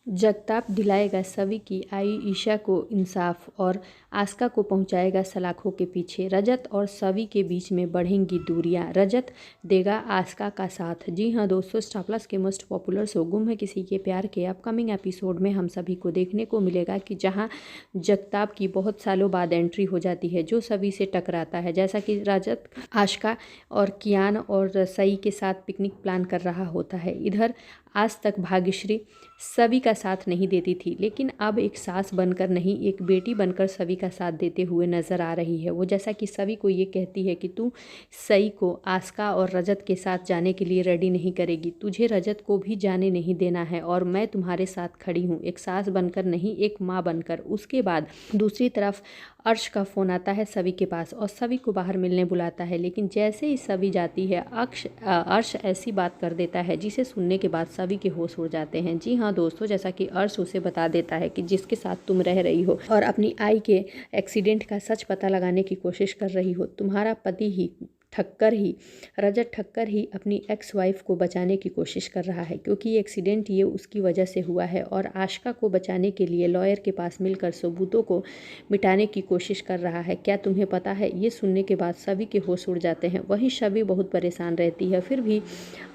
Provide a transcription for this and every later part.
जगताप दिलाएगा सवी की आई ईशा को इंसाफ और आस्का को पहुंचाएगा सलाखों के पीछे। रजत और सवी के बीच में बढ़ेंगी दूरियां, रजत देगा आस्का का साथ। जी हाँ दोस्तों, स्टार प्लस के मोस्ट पॉपुलर शो गुम है किसी के प्यार के अपकमिंग एपिसोड में हम सभी को देखने को मिलेगा कि जहां जगताप की बहुत सालों बाद एंट्री हो जाती है, जो सवी से टकराता है। जैसा कि रजत आस्का और कियान और सई के साथ पिकनिक प्लान कर रहा होता है। इधर आज तक भाग्यश्री सवी का साथ नहीं देती थी, लेकिन अब एक सास बनकर नहीं, एक बेटी बनकर सवी का साथ देते हुए नजर आ रही है। वो जैसा कि सवी को ये कहती है कि तू सई को आस्का और रजत के साथ जाने के लिए रेडी नहीं करेगी, तुझे रजत को भी जाने नहीं देना है और मैं तुम्हारे साथ खड़ी हूँ, एक सास बनकर नहीं, एक माँ बनकर। उसके बाद दूसरी तरफ अर्श का फ़ोन आता है सवी के पास और सवी को बाहर मिलने बुलाता है, लेकिन जैसे ही सवी जाती है अर्श ऐसी बात कर देता है जिसे सुनने के बाद सवी के होश उड़ जाते हैं। जी हाँ दोस्तों, जैसा कि अर्श उसे बता देता है कि जिसके साथ तुम रह रही हो और अपनी आई के एक्सीडेंट का सच पता लगाने की कोशिश कर रही हो, तुम्हारा पति ही रजत ठक्कर ही अपनी एक्स वाइफ को बचाने की कोशिश कर रहा है, क्योंकि ये एक्सीडेंट ये उसकी वजह से हुआ है और आस्का को बचाने के लिए लॉयर के पास मिलकर सबूतों को मिटाने की कोशिश कर रहा है। क्या तुम्हें पता है? ये सुनने के बाद सभी के होश उड़ जाते हैं। वहीं सभी बहुत परेशान रहती है, फिर भी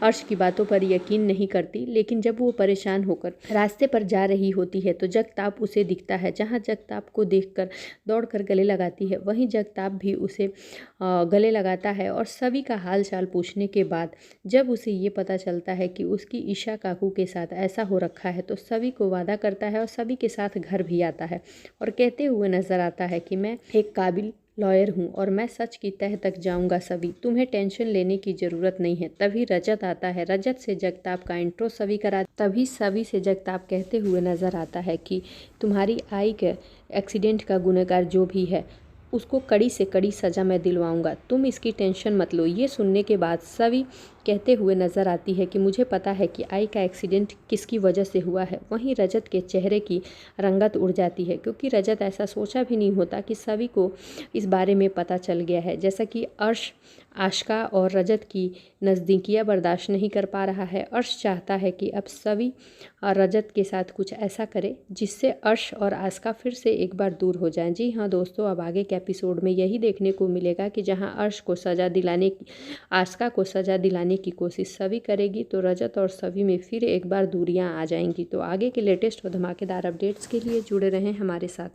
अर्श की बातों पर यकीन नहीं करती। लेकिन जब वो परेशान होकर रास्ते पर जा रही होती है तो जगताप उसे दिखता है। जहाँ जगताप को देखकर दौड़कर गले लगाती है, वहीं जगताप भी उसे गले लगाता है और सभी का हाल चाल पूछने के बाद जब उसे ये पता चलता है कि उसकी ईशा काकू के साथ ऐसा हो रखा है, तो सभी को वादा करता है और सभी के साथ घर भी आता है और कहते हुए नजर आता है कि मैं एक काबिल लॉयर हूँ और मैं सच की तह तक जाऊंगा सभी, तुम्हें टेंशन लेने की ज़रूरत नहीं है। तभी रजत आता है, रजत से जगताप का इंट्रो सभी करा। तभी सभी से जगताप कहते हुए नजर आता है कि तुम्हारी आई के एक्सीडेंट का गुनहगार जो भी है उसको कड़ी से कड़ी सज़ा मैं दिलवाऊंगा, तुम इसकी टेंशन मत लो। ये सुनने के बाद सभी कहते हुए नजर आती है कि मुझे पता है कि आई का एक्सीडेंट किसकी वजह से हुआ है। वहीं रजत के चेहरे की रंगत उड़ जाती है, क्योंकि रजत ऐसा सोचा भी नहीं होता कि सभी को इस बारे में पता चल गया है। जैसा कि अर्श आस्का और रजत की नज़दीकियाँ बर्दाश्त नहीं कर पा रहा है। अर्श चाहता है कि अब सभी और रजत के साथ कुछ ऐसा करे जिससे अर्श और आस्का फिर से एक बार दूर हो जाएं। जी हाँ दोस्तों, अब आगे के एपिसोड में यही देखने को मिलेगा कि जहाँ अर्श को सज़ा दिलाने की, आस्का को सज़ा दिलाने की कोशिश सभी करेगी, तो रजत और सभी में फिर एक बार दूरियां आ जाएंगी। तो आगे के लेटेस्ट और धमाकेदार अपडेट्स के लिए जुड़े रहें हमारे साथ।